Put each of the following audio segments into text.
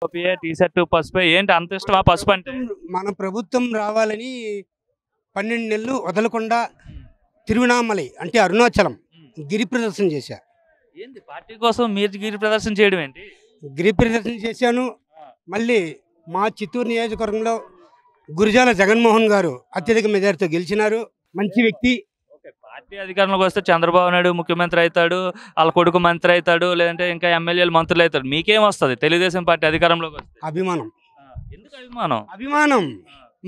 టోపీయే, T shirt, పసుపే ఏంటి అంత ఇష్టమా పసుపు అంటే? మన ప్రభుత్వం రావాలని 12 నెలలు వదలకుండా తిరువణామలై అంటే అరుణాచలం గిరి ప్రదర్శన చేశా. ఏంది పార్టీ కోసం మీరు గిరి ప్రదర్శన చేయడం ఏంటి? గిరి ప్రదర్శన చేశాను. మళ్ళీ మా చిత్తూరు నియోజకవర్గంలో గురిజాల జగన్మోహన్ గారు అత్యధిక మెజారిటీతో గెలిచినారు. మంచి వ్యక్తి. పార్టీ అధికారంలోకి వస్తే చంద్రబాబు నాయుడు ముఖ్యమంత్రి అవుతాడు, వాళ్ళ కొడుకు మంత్రి అవుతాడు, లేదంటే ఇంకా ఎమ్మెల్యేలు మంత్రులు అవుతాడు. మీకేం వస్తుంది తెలుగుదేశం పార్టీ అధికారంలోకి వస్తే? అభిమానం. ఎందుకు అభిమానం? అభిమానం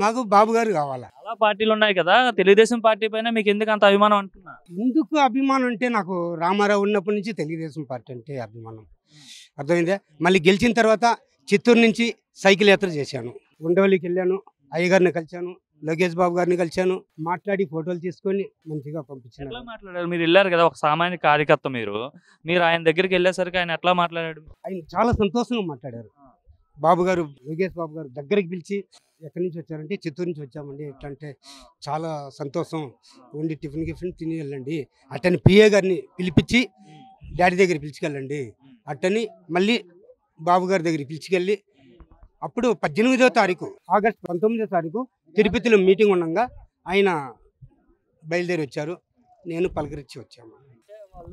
మాకు బాబు గారు కావాలా. చాలా పార్టీలు ఉన్నాయి కదా, తెలుగుదేశం పార్టీ పైన మీకు ఎందుకు అంత అభిమానం అంటున్నా? ఎందుకు అభిమానం అంటే నాకు రామారావు ఉన్నప్పటి నుంచి తెలుగుదేశం పార్టీ అంటే అభిమానం. అర్థమైందా? మళ్ళీ గెలిచిన తర్వాత చిత్తూరు నుంచి సైకిల్ యాత్ర చేశాను. ఉండవల్లికి వెళ్ళాను, అయ్యగారిని కలిశాను, లోకేష్ బాబు గారిని కలిశాను. మాట్లాడి ఫోటోలు తీసుకొని మంచిగా పంపించాను. ఎట్లా మాట్లాడారు? మీరు వెళ్ళారు కదా, ఒక సామాన్య కార్యకర్త మీరు ఆయన దగ్గరికి వెళ్ళేసరికి ఆయన ఎట్లా మాట్లాడాడు? ఆయన చాలా సంతోషంగా మాట్లాడారు. బాబు గారు, లోకేష్ బాబు గారు దగ్గరికి పిలిచి ఎక్కడి నుంచి వచ్చారంటే చిత్తూరు నుంచి వచ్చామండి, ఎట్లా అంటే చాలా సంతోషం, ఉండి టిఫిన్ తిని వెళ్ళండి, అట్టని పిఏ గారిని పిలిపించి డాడీ దగ్గర పిలిచికెళ్ళండి, అట్టని మళ్ళీ బాబు గారి దగ్గరికి పిలిచికెళ్ళి అప్పుడు 18వ తారీఖు ఆగస్టు 19వ తారీఖు తిరుపతిలో మీటింగ్ ఉండగా ఆయన బయలుదేరి వచ్చారు. నేను పలకరించి వచ్చాము.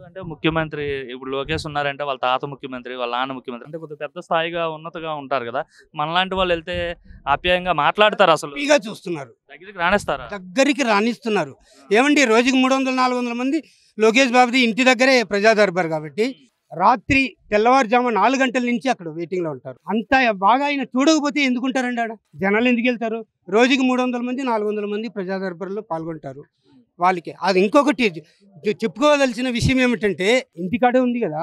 అంటే ముఖ్యమంత్రి ఇప్పుడు లోకేష్ ఉన్నారంటే వాళ్ళ తాత ముఖ్యమంత్రి, వాళ్ళ నాన్న ముఖ్యమంత్రి అంటే కొద్దిగా పెద్ద స్థాయిగా ఉన్నతగా ఉంటారు కదా, మనలాంటి వాళ్ళు వెళ్తే ఆప్యాయంగా మాట్లాడతారు, అసలు హ్యాపీగా చూస్తున్నారు, దగ్గరికి రాణిస్తారా? దగ్గరికి రాణిస్తున్నారు. ఏమండి రోజుకి 300-400 మంది లోకేష్ బాబుది ఇంటి దగ్గరే ప్రజా దర్బార్ కాబట్టి రాత్రి తెల్లవారుజాము 4 గంటల నుంచి అక్కడ వెయిటింగ్లో ఉంటారు. అంత బాగా ఆయన చూడకపోతే ఎందుకుంటారండి ఆడ? జనాలు ఎందుకు వెళ్తారు? రోజుకి 300 మంది 400 మంది ప్రజా దర్బార్లో పాల్గొంటారు. వాళ్ళకి అది ఇంకొకటి చెప్పుకోవాల్సిన విషయం ఏమిటంటే ఇంటికాడే ఉంది కదా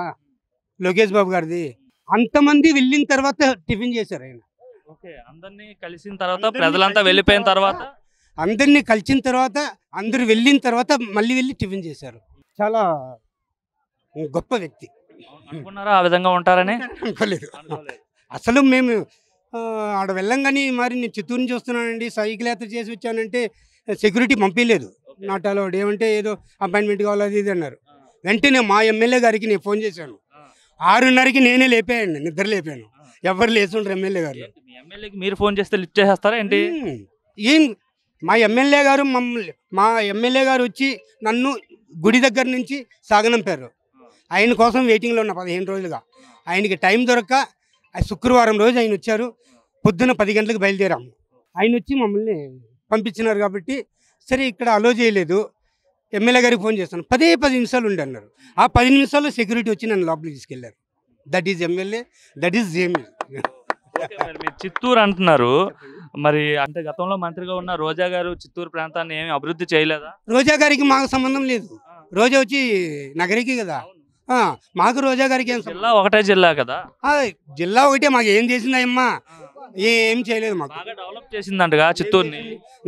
లోకేష్ బాబు గారిది, అంతమంది వెళ్ళిన తర్వాత టిఫిన్ చేశారు ఆయన. ఓకే, అందరినీ కలిసిన తర్వాత ప్రజలంతా వెళ్ళిపోయిన తర్వాత అందరినీ కలిసిన తర్వాత అందరూ వెళ్ళిన తర్వాత మళ్ళీ వెళ్ళి టిఫిన్ చేశారు. చాలా గొప్ప వ్యక్తి. అనుకున్నారా ఆ విధంగా ఉంటారని? అనుకోలేదు అసలు. మేము ఆడ వెళ్ళంగానే మరి నేను చిత్తూరు నుంచి వస్తున్నానండి, సైకిల్ యాత్ర చేసి వచ్చానంటే సెక్యూరిటీ పంపించలేదు. నాటాలో ఏమంటే ఏదో అపాయింట్మెంట్ కావాలి అది ఇది అన్నారు. వెంటనే మా ఎమ్మెల్యే గారికి నేను ఫోన్ చేశాను. 6:30కి నేనే లేపాను, నిద్ర లేపాను. ఎవరు లేచుంటారు ఎమ్మెల్యే గారు. ఎమ్మెల్యేకి మీరు ఫోన్ చేస్తే లిఫ్ట్ చేసేస్తారా ఏంటి? ఏం మా ఎమ్మెల్యే గారు వచ్చి నన్ను గుడి దగ్గర నుంచి సాగనంపారు. ఆయన కోసం వెయిటింగ్లో ఉన్న 15 రోజులుగా. ఆయనకి టైం దొరక్క శుక్రవారం రోజు ఆయన వచ్చారు. పొద్దున 10 గంటలకు బయలుదేరాము. ఆయన వచ్చి మమ్మల్ని పంపించినారు కాబట్టి సరే ఇక్కడ అలో చేయలేదు. ఎమ్మెల్యే గారికి ఫోన్ చేస్తాను, 10 నిమిషాలు ఉండి అన్నారు. ఆ 10 నిమిషాల్లో సెక్యూరిటీ వచ్చి నన్ను లోపలికి తీసుకెళ్లారు. That is MLA, that is JML. మీరు చిత్తూరు అంటున్నారు, మరి అంటే గతంలో మంత్రిగా ఉన్న రోజా గారు చిత్తూరు ప్రాంతాన్ని ఏమి అభివృద్ధి చేయలేదా? రోజా గారికి మాకు సంబంధం లేదు. రోజా వచ్చి నగరికి కదా, మాకు రోజా గారికి ఏం జిల్లా ఒకటే జిల్లా కదా. జిల్లా ఒకటే, మాకు ఏం చేసిందమ్మా? ఏం చేయలేదు. మాకు బాగా డెవలప్ చేసిందంటగా చిత్తూరుని.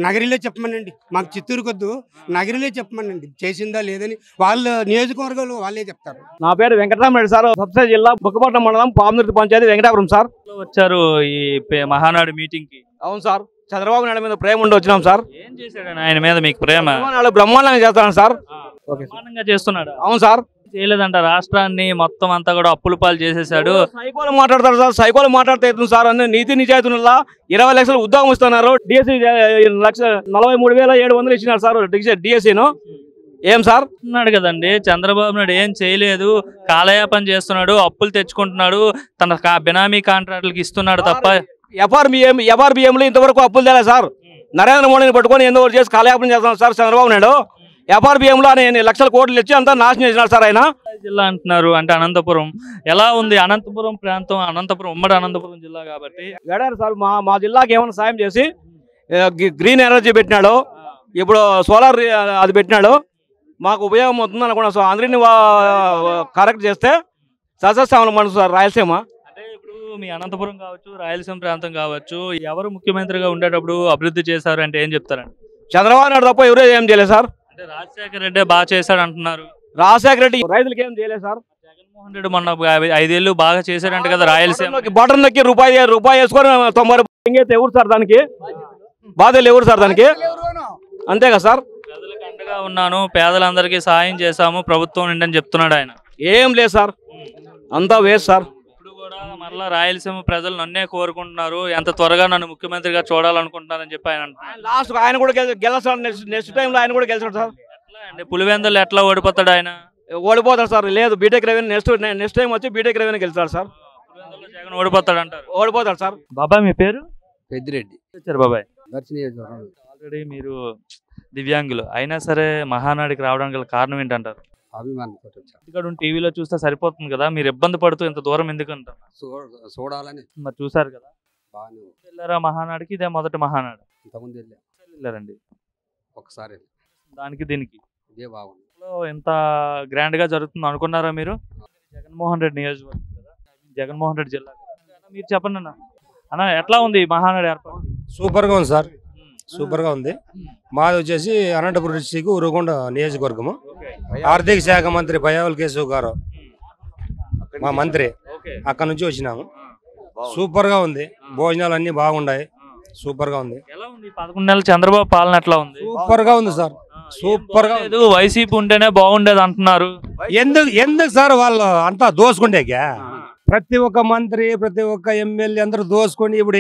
నగరిలో చెప్పమనండి, మాకు చిత్తూరు కొద్దు, నగరిలో చెప్పమనండి చేసిందా లేదని. వాళ్ళ నియోజకవర్గాలు వాళ్ళే చెప్తారు. నా పేరు వెంకటరామరెడ్డి సార్, సబ్సిడీ జిల్లా బుక్కపట్నం మండలం పాముదుర్తి పంచాయతీ వెంకటాపురం సార్. వచ్చారు ఈ మహానాడు మీటింగ్ కి? అవును సార్, చంద్రబాబు నాయుడు మీద ప్రేమ ఉండి వచ్చినాం సార్. ఏం చేశాడు ఆయన మీద మీకు ప్రేమ? బ్రహ్మాండంగా చేస్తాను సార్. బ్రహ్మాండంగా చేస్తున్నాడు. అవును సార్. చేయలేదంట, రాష్ట్రాన్ని మొత్తం అంతా కూడా అప్పుల పాలు చేసేసాడు. సైకోలు మాట్లాడతారు సార్, సైకోలు మాట్లాడితే సార్ అన్ని నీతి నిజాయితీల 20 లక్షలు ఉద్యోగం ఇస్తున్నారు. డిఎస్సీ 43,700 ఇచ్చినారు సార్ డిఎస్సీను. ఏం సార్ అన్నాడు కదండి, చంద్రబాబు నాయుడు ఏం చేయలేదు, కాలయాపన చేస్తున్నాడు, అప్పులు తెచ్చుకుంటున్నాడు, తన బినామీ కాంట్రాక్టులకి ఇస్తున్నాడు తప్ప. ఎఫ్ఆర్బిఎంలు ఇంతవరకు అప్పులు తేలే సార్. నరేంద్ర మోడీని పట్టుకొని ఎందుకు చేసి కాలయాపన చేస్తున్నాడు సార్ చంద్రబాబు నాయుడు. ఎఫ్ఆర్బిఎంలో ఆయన లక్షల కోట్లు ఇచ్చి అంతా నాశనం చేసినాడు సార్ ఆయన. జిల్లా అంటున్నారు అంటే అనంతపురం ఎలా ఉంది? అనంతపురం ప్రాంతం, అనంతపురం ఉమ్మడి అనంతపురం జిల్లా కాబట్టి గడారు సార్. మా జిల్లాకి ఏమైనా సాయం చేసి గ్రీన్ ఎనర్జీ పెట్టినాడు, ఇప్పుడు సోలార్ అది పెట్టినాడు, మాకు ఉపయోగం అవుతుంది అనుకున్నాం. సో అందరినీ కరెక్ట్ చేస్తే సస్యశ్యామలం మనసు సార్ రాయలసీమ. అంటే ఇప్పుడు మీ అనంతపురం కావచ్చు, రాయలసీమ ప్రాంతం కావచ్చు, ఎవరు ముఖ్యమంత్రిగా ఉండేటప్పుడు అభివృద్ధి చేశారు అంటే ఏం చెప్తారండి? చంద్రబాబు నాయుడు తప్ప ఎవరూ ఏం చేయలేదు సార్. అంటే రాజశేఖర రెడ్డి బాగా చేశాడు అంటున్నారు. రాజశేఖర రెడ్డి రైతులకి ఏం చేయలేదు సార్. జగన్మోహన్ రెడ్డి మొన్న 5 ఏళ్ళు బాగా చేశాడంట కదా రాయలసీమ. బటన్ నొక్కి రూపాయి వేసుకొని 90 రూపాయలు ఎవరు సార్ దానికి బాధలు? ఎవరు సార్ దానికి? అంతే కదా సార్. ప్రజలకు అండగా ఉన్నాను, పేదలందరికీ సాయం చేశాము ప్రభుత్వం నుండి అని చెప్తున్నాడు ఆయన. ఏం లేదు సార్, అంతా వేస్ట్ సార్. ఇప్పుడు కూడా మరలా రాయలసీమ ప్రజలు నన్నే కోరుకుంటున్నారు, ఎంత త్వరగా నన్ను ముఖ్యమంత్రిగా చూడాలనుకుంటున్నారని చెప్పి ఆయన అంటున్నారు. లాస్ట్ ఆయన కూడా గెలుస్తాడు, నెక్స్ట్ టైంలో ఆయన కూడా గెలుస్తాడు సార్. ఎట్లా అండి పులివెందులు ఎట్లా ఓడిపోతాడు ఆయన? ఓడిపోతాడు సార్. లేదు బీటెక్ రెవెన్యూ నెక్స్ట్ టైం వచ్చి బీటెక్ రెవెన్యూ గెలుస్తాడు సార్. పులివెందుల్లో జగన్ ఓడిపోతాడు అంటారు. ఓడిపోతాడు సార్. బాబాయ్ మీ పేరు? పెద్దిరెడ్డి వచ్చారు బాబాయ్. దర్శనీయ ఆల్రెడీ మీరు దివ్యాంగులు అయినా సరే మహానాడికి రావడానికి గల కారణం ఏంటంటారు? అభిమానంతో వచ్చాను. ఇక్కడ టీవీలో చూస్తే సరిపోతుంది కదా, మీరు ఇబ్బంది పడుతూ ఇంత దూరం ఎందుకంటారు? చూడాలని మరి చూసారు కదా, బాగానే వెళ్ళారా మహానాడికి? ఇదే మొదటి మహానాడు. ఇంతకుముందు వెళ్ళారండి ఒకసారి దానికి దీనికి ఇదే బాగుంది. ఎంత గ్రాండ్ గా జరుగుతుంది అనుకున్నారా మీరు? జగన్మోహన్ రెడ్డి నియోజకవర్గం కదా, జగన్మోహన్ రెడ్డి జిల్లా కదా. మీరు చెప్పండి అన్న ఎట్లా ఉంది మహానాడు ఏర్పాటు? సూపర్ గా ఉంది సార్, సూపర్ గా ఉంది. మాది వచ్చేసి అనంతపురం డిస్టిక్ ఉరుగొండ నియోజకవర్గము. ఆర్థిక శాఖ మంత్రి పయ్యావుల కేశవ్ గారు మా మంత్రి, అక్కడ నుంచి వచ్చినాము. సూపర్ గా ఉంది, భోజనాలు అన్ని బాగున్నాయి, సూపర్ గా ఉంది. ఎలా ఉంది 11 నెలల చంద్రబాబు పాలన ఎట్లా ఉంది? సూపర్ గా ఉంది సార్, సూపర్ గా. వైసీపీ ఉంటేనే బాగుండేది అంటున్నారు. ఎందుకు సార్ వాళ్ళు అంతా దోసుకుంటేగా? ప్రతి ఒక్క మంత్రి ప్రతి ఒక్క ఎమ్మెల్యే అందరూ దోసుకొని ఇప్పుడు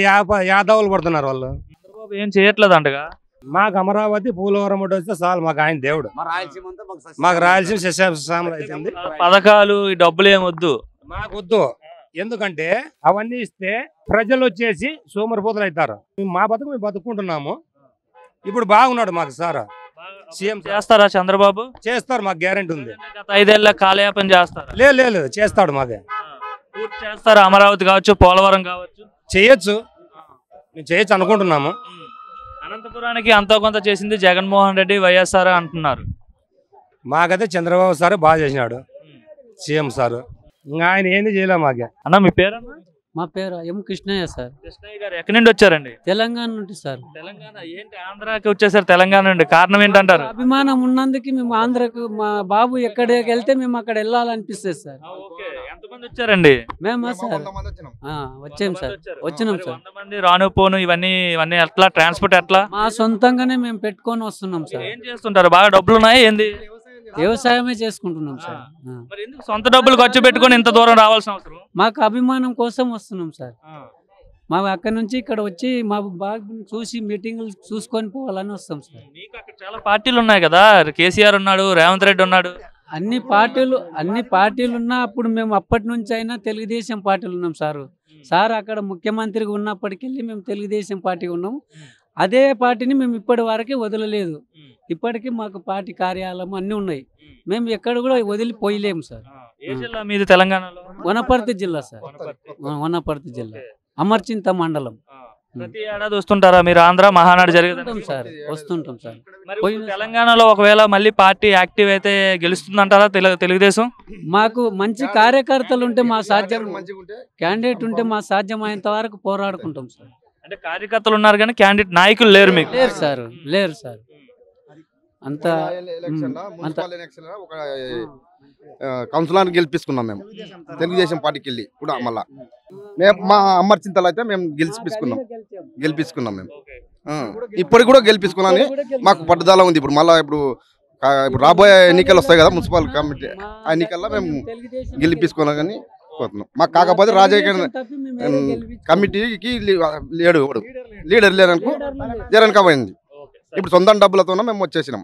యాదవులు పడుతున్నారు వాళ్ళు. చంద్రబాబు ఏం చేయట్లేదు అంటగా. మాకు అమరావతి పూలవరం ఒకటి వస్తే చాలు, మాకు ఆయన దేవుడు. మాకు రాయలసీమ సస్యశ్యామలం అవుతుంది. పథకాలు ఈ డబ్బులు ఏం వద్దు మాకు వద్దు, ఎందుకంటే అవన్నీ ఇస్తే ప్రజలు వచ్చేసి సోమరిపోతులు అవుతారు. మా బతుకు మేము బతుకుంటున్నాము. ఇప్పుడు బాగున్నాడు మాకు సార్, సీఎం చేస్తారా చంద్రబాబు? చేస్తారు, మాకు గ్యారెంటీ ఉంది. గత 5 ఏళ్ళ కాలయాపన చేస్తారా? లేదు చేస్తాడు, మాకే పూర్తి చేస్తారా? అమరావతి కావచ్చు, పోలవరం కావచ్చు, చేయొచ్చు, మేము చేయొచ్చు అనుకుంటున్నాము. అనంతపురానికి అంతో కొంత చేసింది జగన్మోహన్ రెడ్డి, వైఎస్ఆర్ అంటున్నారు. మాకైతే చంద్రబాబు సార్ బాగా చేసినాడు, సీఎం సార్. ఇంకా ఆయన ఏంది చేయలే మాకే. అన్న మీ పేరన్నా? మా పేరు ఎం కృష్ణయ్య సార్. కృష్ణయ్య గారు ఎక్కడి నుండి వచ్చారండి? తెలంగాణ నుండి సార్. తెలంగాణ ఏంటి ఆంధ్రాకి వచ్చేసారు తెలంగాణ నుండి, కారణం ఏంటంటారు? అభిమానం ఉన్నందుకు మేము ఆంధ్రకు, మా బాబు ఎక్కడికి వెళ్తే మేము అక్కడ వెళ్ళాలనిపిస్తుంది సార్. ఎంతమంది వచ్చారండి? మేమా సార్ వచ్చాం సార్, వచ్చినాం సార్. 100 మంది రాను పోను ఇవన్నీ ఎట్లా? ట్రాన్స్పోర్ట్ ఎట్లా? మా సొంతంగానే మేము పెట్టుకొని వస్తున్నాం సార్. ఏం చేస్తుంటారు? బాగా డబ్బులు ఉన్నాయి ఏంది? వ్యవసాయమే చేసుకుంటున్నాం సార్. మరి ఎందుకు సొంత డబ్బులు ఖర్చు పెట్టుకొని ఇంత దూరం రావాల్సిన అవసరం? మాకు అభిమానం కోసం వస్తున్నాం సార్. మాకు అక్కడి నుంచి ఇక్కడ వచ్చి మా బాగా చూసి మీటింగులు చూసుకొని పోవాలని వస్తాం సార్. మీకు అక్కడ చాలా పార్టీలు ఉన్నాయి కదా, కేసీఆర్ ఉన్నాడు, రేవంత్ రెడ్డి ఉన్నాడు. అన్ని పార్టీలు ఉన్నా అప్పుడు మేము అప్పటి నుంచి అయినా తెలుగుదేశం పార్టీలు ఉన్నాం సార్. అక్కడ ముఖ్యమంత్రిగా ఉన్నప్పటికెళ్ళి మేము తెలుగుదేశం పార్టీ ఉన్నాం. అదే పార్టీని మేము ఇప్పటి వరకే వదలలేదు. ఇప్పటికీ మాకు పార్టీ కార్యాలయం అన్నీ ఉన్నాయి, మేము ఎక్కడ కూడా వదిలిపోయలేము సార్. ఏ జిల్లా మీది తెలంగాణలో? వనపర్తి జిల్లా సార్, వనపర్తి జిల్లా, అమర్చింత మండలం. ప్రతి ఏడాది వస్తుంటారా మీరు ఆంధ్ర మహానాడు జరిగింది సార్? వస్తుంటాం సార్. తెలంగాణలో ఒకవేళ మళ్ళీ పార్టీ యాక్టివ్ అయితే గెలుస్తుందంటారా తెలుగుదేశం? మాకు మంచి కార్యకర్తలు ఉంటే మా సాధ్యం, క్యాండిడేట్ ఉంటే మా సాధ్యమైనంత వరకు పోరాడుకుంటాం సార్. అంటే కార్యకర్తలు ఉన్నారు కానీ క్యాండిడేట్ నాయకులు లేరు మీకు? లేరు సార్. అంత కౌన్సిలర్ గెలిపించుకున్నాం మేము తెలుగుదేశం పార్టీకి వెళ్ళి కూడా. మళ్ళా మేము మా అమర్చింతలు అయితే మేము గెలిపించుకున్నాం మేము. ఇప్పటికి కూడా గెలిపించుకున్నాను, మాకు పట్టుదల ఉంది. ఇప్పుడు మళ్ళీ ఇప్పుడు రాబోయే ఎన్నికలు వస్తాయి కదా, మున్సిపల్ కమిటీ, ఆ ఎన్నికల్లో మేము గెలిపించుకున్నాం. కానీ పోతున్నాం మాకు కాకపోతే రాజకీయ కమిటీకి లీడర్ లేరనుకో జరన్ కాబోయింది. ఇప్పుడు సొంత డబ్బులతో మేము వచ్చేసినాం.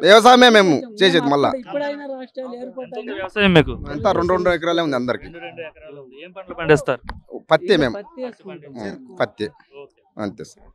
వ్యవసాయమే మేము చేసేది. మళ్ళా ఎంత 2 ఎకరాలే ఉంది అందరికి. ఏం పంటలు పండిస్తారు? పత్తి, మేము పత్తి అంతే సార్.